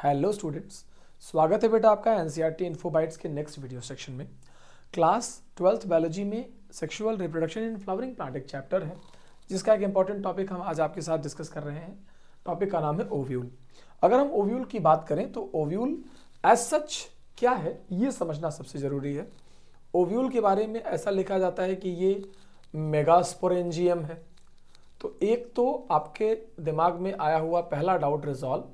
Hello students, स्वागत है बेटा आपका एनसीईआरटी इन्फोबाइट्स के नेक्स्ट वीडियो सेक्शन में। क्लास 12th बायोलॉजी में sexual reproduction in flowering plant एक चैप्टर है जिसका एक इंपॉर्टेंट टॉपिक हम आज आपके साथ डिस्कस कर रहे हैं। टॉपिक का नाम है ओव्यूल। अगर हम ओव्यूल की बात करें तो ओव्यूल एज सच क्या है ये समझना सबसे ज़रूरी है। ओव्यूल के बारे में ऐसा लिखा जाता है कि ये मेगास्पोरेंजियम है। तो एक तो आपके दिमाग में आया हुआ पहला डाउट रिजॉल्व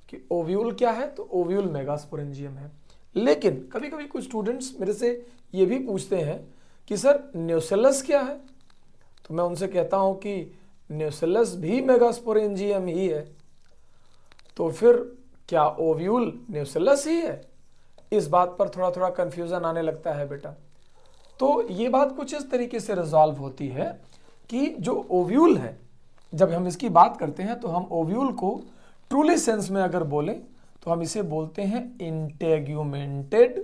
कि ओव्यूल क्या है, तो ओव्यूल मेगास्पोरेंजियम है। लेकिन कभी कभी कुछ स्टूडेंट्स मेरे से ये भी पूछते हैं कि सर न्यूसेलस क्या है, तो मैं उनसे कहता हूं कि न्यूसेलस भी मेगास्पोरेंजियम ही है। तो फिर क्या ओव्यूल न्यूसेलस ही है? इस बात पर थोड़ा थोड़ा कंफ्यूजन आने लगता है बेटा। तो ये बात कुछ इस तरीके से रिजॉल्व होती है कि जो ओव्यूल है, जब हम इसकी बात करते हैं तो हम ओव्यूल को ट्रूली सेंस में अगर बोलें तो हम इसे बोलते हैं इंटेग्यूमेंटेड,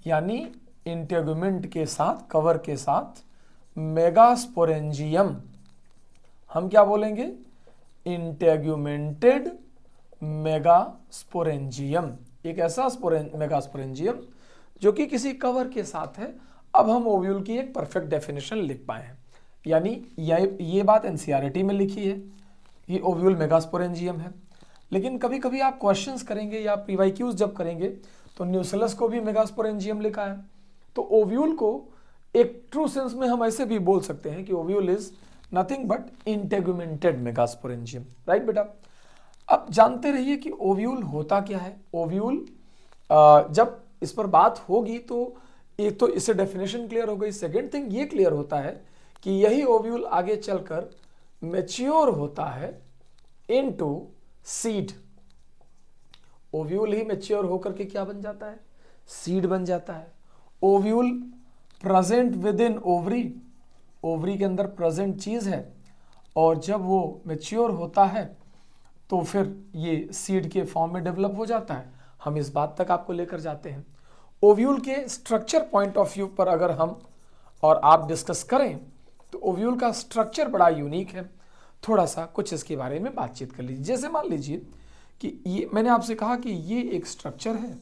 यानी इंटेग्यूमेंट के साथ, कवर के साथ मेगास्पोरेंजियम। हम क्या बोलेंगे? इंटेग्यूमेंटेड मेगास्पोरेंजियम, एक ऐसा मेगास्पोरेंजियम जो कि किसी कवर के साथ है। अब हम ओव्यूल की एक परफेक्ट डेफिनेशन लिख पाए हैं, यानी ये बात एनसीईआरटी में लिखी है, ये ओव्यूल मेगास्पोरेंजियम है। लेकिन कभी कभी आप क्वेश्चंस करेंगे या पीवाईक्यूज जब करेंगे तो न्यूसेलस को भी मेगास्पोरेंजियम लिखा है। तो ओव्यूल को एक ट्रू सेंस में हम ऐसे भी बोल सकते हैं कि ovule is nothing but integumented megasporangium. Right बेटा? अब जानते रहिए कि ओव्यूल होता क्या है। ओव्यूल जब इस पर बात होगी तो एक तो इससे डेफिनेशन क्लियर हो गई। सेकेंड थिंग ये क्लियर होता है कि यही ओव्यूल आगे चलकर मैच्योर होता है इनटू सीड। ओव्यूल ही मैच्योर होकर के क्या बन जाता है? सीड बन जाता है। Ovule present with in ovary, ovary के अंदर प्रेजेंट चीज है, और जब वो मैच्योर होता है तो फिर ये सीड के फॉर्म में डेवलप हो जाता है। हम इस बात तक आपको लेकर जाते हैं। ओव्यूल के स्ट्रक्चर पॉइंट ऑफ व्यू पर अगर हम और आप डिस्कस करें तो ओव्यूल का स्ट्रक्चर बड़ा यूनिक है। थोड़ा सा कुछ इसके बारे में बातचीत कर लीजिए। जैसे मान लीजिए कि ये मैंने आपसे कहा कि ये एक स्ट्रक्चर है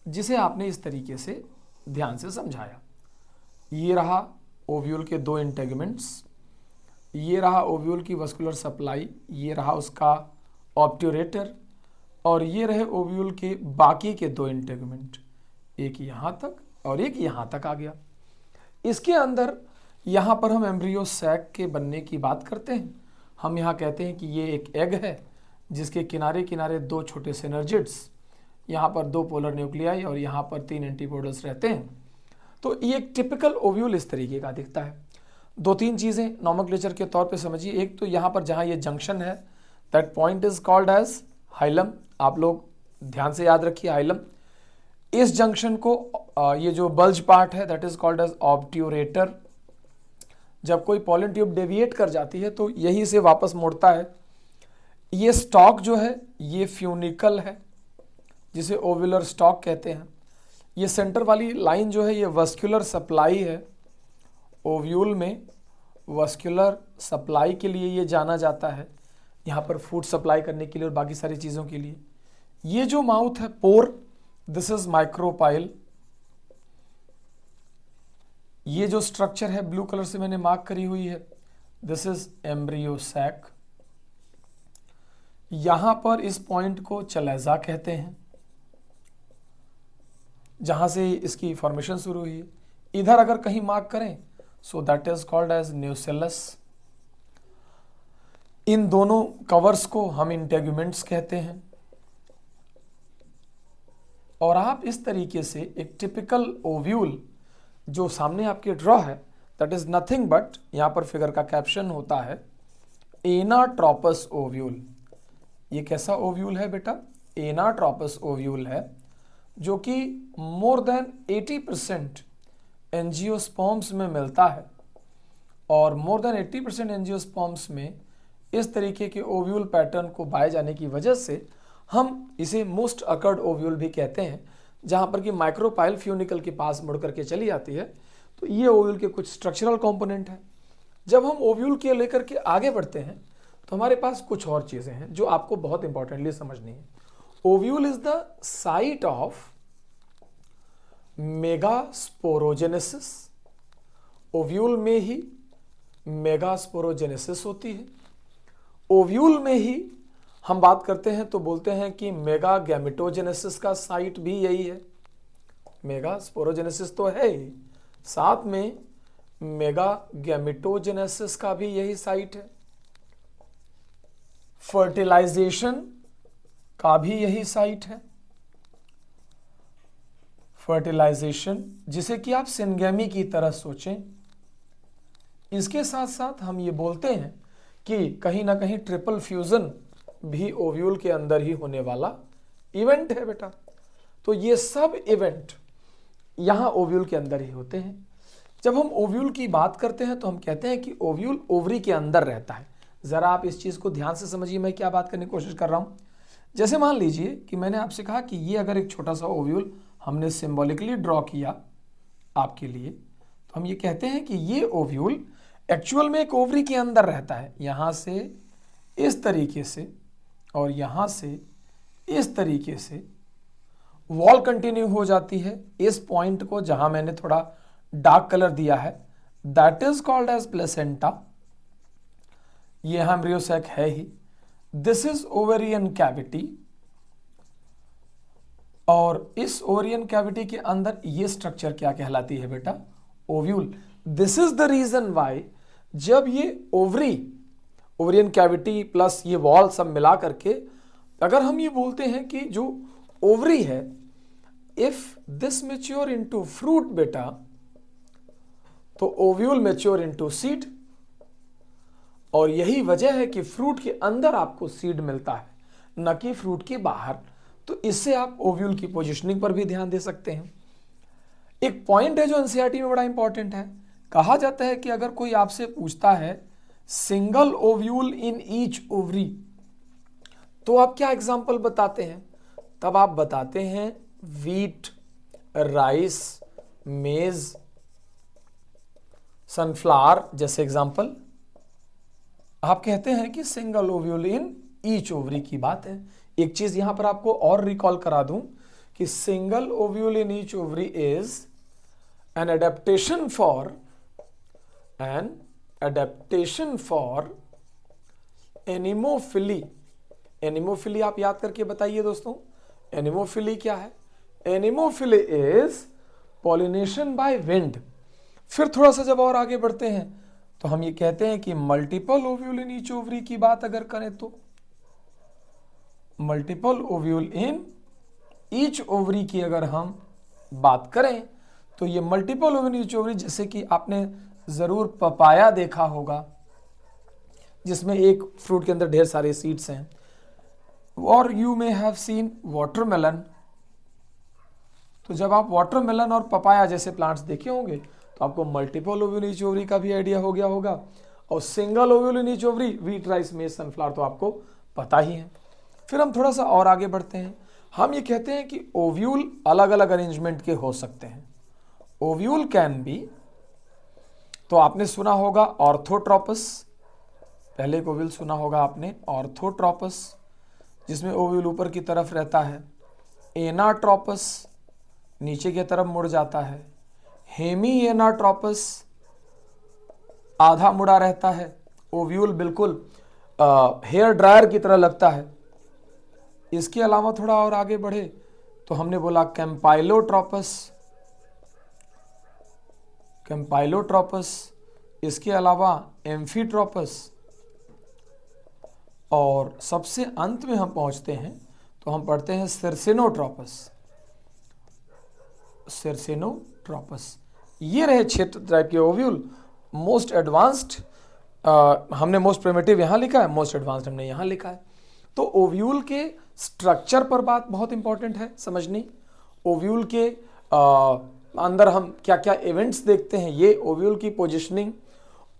जिसे आपने इस तरीके से ध्यान से समझाया। ये रहा ओव्यूल के दो इंटेगमेंट्स, ये रहा ओव्यूल की वस्कुलर सप्लाई, ये रहा उसका ऑब्ट्यूरेटर, और ये रहे ओव्यूल के बाकी के दो इंटेगमेंट, एक यहाँ तक और एक यहाँ तक आ गया। इसके अंदर यहाँ पर हम एम्ब्रियो सैक के बनने की बात करते हैं। हम यहाँ कहते हैं कि ये एक एग है जिसके किनारे किनारे दो छोटे सिनर्जिड्स, यहाँ पर दो पोलर न्यूक्लियाई और यहाँ पर तीन एंटीपोडल्स रहते हैं। तो ये एक टिपिकल ओव्यूल इस तरीके का दिखता है। दो तीन चीज़ें नॉमेनक्लेचर के तौर पे समझिए। एक तो यहाँ पर जहाँ ये जंक्शन है, that point is called as hilum. आप लोग ध्यान से याद रखिए हाइलम। इस जंक्शन को ये जो बल्ज पार्ट है that is called as obturator. जब कोई पॉलन ट्यूब डेविएट कर जाती है तो यहीं से वापस मुड़ता है। ये स्टॉक जो है ये फ्यूनिकल है जिसे ओव्यूलर स्टॉक कहते हैं। ये सेंटर वाली लाइन जो है ये वस्कुलर सप्लाई है। ओव्यूल में वस्कुलर सप्लाई के लिए ये जाना जाता है, यहाँ पर फूड सप्लाई करने के लिए और बाकी सारी चीज़ों के लिए। ये जो माउथ है पोर, दिस इज माइक्रोपाइल। ये जो स्ट्रक्चर है ब्लू कलर से मैंने मार्क करी हुई है, दिस इज एम्ब्रियो सैक। यहां पर इस पॉइंट को चलेजा कहते हैं जहां से इसकी फॉर्मेशन शुरू हुई है। इधर अगर कहीं मार्क करें so that is called as nucellus. इन दोनों कवर्स को हम इंटेग्यूमेंट्स कहते हैं। और आप इस तरीके से एक टिपिकल ओव्यूल जो सामने आपके ड्रॉ है दैट इज नथिंग बट, यहां पर फिगर का कैप्शन होता है एनाट्रोपस ओव्यूल। ये कैसा ओव्यूल है बेटा? एनाट्रोपस ओव्यूल है जो कि मोर देन 80% एंजियोस्पर्म्स में मिलता है। और मोर देन 80% एंजियोस्पर्म्स में इस तरीके के ओव्यूल पैटर्न को पाए जाने की वजह से हम इसे मोस्ट अकर्ड ओव्यूल भी कहते हैं, जहां पर कि माइक्रोपाइल फ्यूनिकल के पास मुड़ करके चली जाती है। तो ये ओव्यूल के कुछ स्ट्रक्चरल कंपोनेंट हैं। जब हम ओव्यूल के लेकर के आगे बढ़ते हैं तो हमारे पास कुछ और चीज़ें हैं जो आपको बहुत इंपॉर्टेंटली समझनी है। Ovule is the site of megasporogenesis. Ovule में ही मेगास्पोरोजेनेसिस होती है। ओव्यूल में ही हम बात करते हैं तो बोलते हैं कि मेगा गैमेटोजेनेसिस का साइट भी यही है। मेगा स्पोरोजेनेसिस तो है ही, साथ में मेगा गैमेटोजेनेसिस का भी यही साइट है। फर्टिलाइजेशन का भी यही साइट है। फर्टिलाइजेशन जिसे कि आप सिंगेमी की तरह सोचें। इसके साथ साथ हम ये बोलते हैं कि कहीं ना कहीं ट्रिपल फ्यूजन भी ओव्यूल के अंदर ही होने वाला इवेंट है बेटा। तो ये सब इवेंट यहां ओव्यूल के अंदर ही होते हैं। जब हम ओव्यूल की बात करते हैं तो हम कहते हैं कि ओव्यूल ओवरी के अंदर रहता है। जरा आप इस चीज को ध्यान से समझिए, मैं क्या बात करने की कोशिश कर रहा हूं। जैसे मान लीजिए कि मैंने आपसे कहा कि ये अगर एक छोटा सा ओव्यूल हमने सिंबॉलिकली ड्रॉ किया आपके लिए, तो हम ये कहते हैं कि ये ओव्यूल एक्चुअल में एक ओवरी के अंदर रहता है। यहां से इस तरीके से और यहां से इस तरीके से वॉल कंटिन्यू हो जाती है। इस पॉइंट को जहां मैंने थोड़ा डार्क कलर दिया है, that is called as placenta. ये एम्ब्रियोसैक है ही। दिस इज ओवेरियन कैविटी, और इस ओवेरियन कैविटी के अंदर ये स्ट्रक्चर क्या कहलाती है बेटा? Ovule. This is the reason why जब ये ओवरियन कैविटी प्लस ये वॉल सब मिला करके अगर हम ये बोलते हैं कि जो ओवरी है, if this mature into fruit बेटा, तो ओव्यूल मेच्योर इनटू सीड। और यही वजह है कि फ्रूट के अंदर आपको सीड मिलता है, न कि फ्रूट के बाहर। तो इससे आप ओव्यूल की पोजिशनिंग पर भी ध्यान दे सकते हैं। एक पॉइंट है जो एनसीईआरटी में बड़ा इंपॉर्टेंट है। कहा जाता है कि अगर कोई आपसे पूछता है single ovule in each ovary, तो आप क्या एग्जाम्पल बताते हैं? तब आप बताते हैं वीट, राइस, मेज, सनफ्लावर जैसे एग्जाम्पल। आप कहते हैं कि single ovule in each ovary की बात है। एक चीज यहां पर आपको और रिकॉल करा दूं कि single ovule in each ovary is an adaptation for anemophily. Anemophily आप याद करके बताइए दोस्तों, एनिमोफिली क्या है? Anemophily is pollination by wind. फिर थोड़ा सा जब और आगे बढ़ते हैं तो हम ये कहते हैं कि multiple ovule in each ovary की बात अगर करें तो multiple ovule in each ovary की अगर हम बात करें तो ये multiple ovule in each ovary, जैसे कि आपने जरूर पपाया देखा होगा जिसमें एक फ्रूट के अंदर ढेर सारे सीड्स हैं, और you may have seen watermelon. तो जब आप वाटरमेलन और पपाया जैसे प्लांट्स देखे होंगे तो आपको multiple ovule in each ovary का भी आइडिया हो गया होगा। और single ovule in each ovary, wheat, rice, मेज, सनफ्लावर तो आपको पता ही है। फिर हम थोड़ा सा और आगे बढ़ते हैं। हम ये कहते हैं कि ओव्यूल अलग अलग अरेंजमेंट के हो सकते हैं। ओव्यूल कैन बी, तो आपने सुना होगा ऑर्थोट्रोपस, पहले एक ओव्यूल सुना होगा आपने ऑर्थोट्रोपस, जिसमें ओव्यूल ऊपर की तरफ रहता है। एनाट्रोपस नीचे की तरफ मुड़ जाता है। हेमी एनाट्रोपस आधा मुड़ा रहता है। ओव्यूल बिल्कुल हेयर ड्रायर की तरह लगता है। इसके अलावा थोड़ा और आगे बढ़े तो हमने बोला कैम्पाइलोट्रोपस, इसके अलावा एम्फीट्रोपस, और सबसे अंत में हम पहुंचते हैं तो हम पढ़ते हैं सिरसेनोट्रोपस। ये रहे 6 टाइप के ओव्यूल। मोस्ट एडवांस्ड हमने मोस्ट प्रिमिटिव यहां लिखा है, मोस्ट एडवांस्ड हमने यहां लिखा है। तो ओव्यूल के स्ट्रक्चर पर बात बहुत इंपॉर्टेंट है समझनी। ओव्यूल के अंदर हम क्या क्या इवेंट्स देखते हैं, ये ओव्यूल की पोजिशनिंग,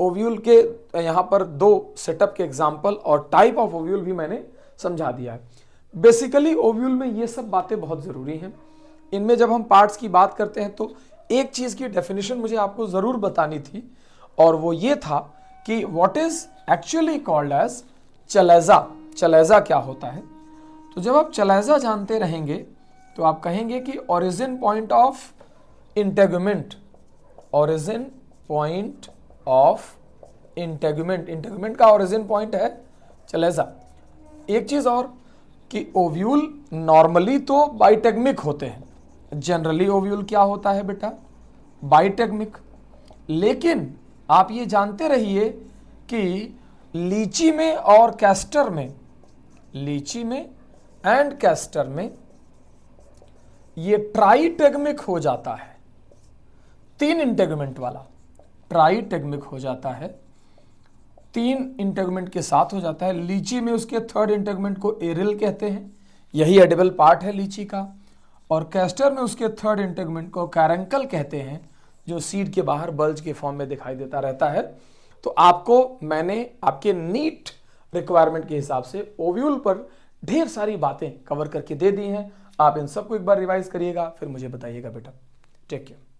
ओव्यूल के यहाँ पर 2 सेटअप के एग्जाम्पल और टाइप ऑफ ओव्यूल भी मैंने समझा दिया है। बेसिकली ओव्यूल में ये सब बातें बहुत ज़रूरी हैं। इनमें जब हम पार्ट्स की बात करते हैं तो एक चीज़ की डेफिनेशन मुझे आपको ज़रूर बतानी थी, और वो ये था कि what is actually called as chalaza. Chalaza क्या होता है? तो जब आप चलाइजा जानते रहेंगे तो आप कहेंगे कि origin point of integument, origin point of integument, integument का ओरिजिन पॉइंट है चलाइजा। एक चीज और कि ओव्यूल नॉर्मली तो बाइटेगमिक होते हैं, जनरली ओव्यूल क्या होता है बेटा, बाइटेगमिक। लेकिन आप ये जानते रहिए कि लीची में और कैस्टर में, लीची में एंड कैस्टर में ये ट्राइटेगमिक हो जाता है, 3 इंटेगुमेंट वाला ट्राइटेगमिक हो जाता है, 3 इंटेगुमेंट के साथ हो जाता है। लीची में उसके 3rd इंटेगुमेंट को एरिल कहते हैं, यही एडिबल पार्ट है लीची का, और कैस्टर में उसके 3rd इंटेगुमेंट को कैरेंकल कहते हैं, जो सीड के बाहर बल्ज के फॉर्म में दिखाई देता रहता है। तो आपको मैंने आपके नीट रिक्वायरमेंट के हिसाब से ओव्यूल पर ढेर सारी बातें कवर करके दे दी हैं। आप इन सबको एक बार रिवाइज करिएगा, फिर मुझे बताइएगा बेटा। Take care.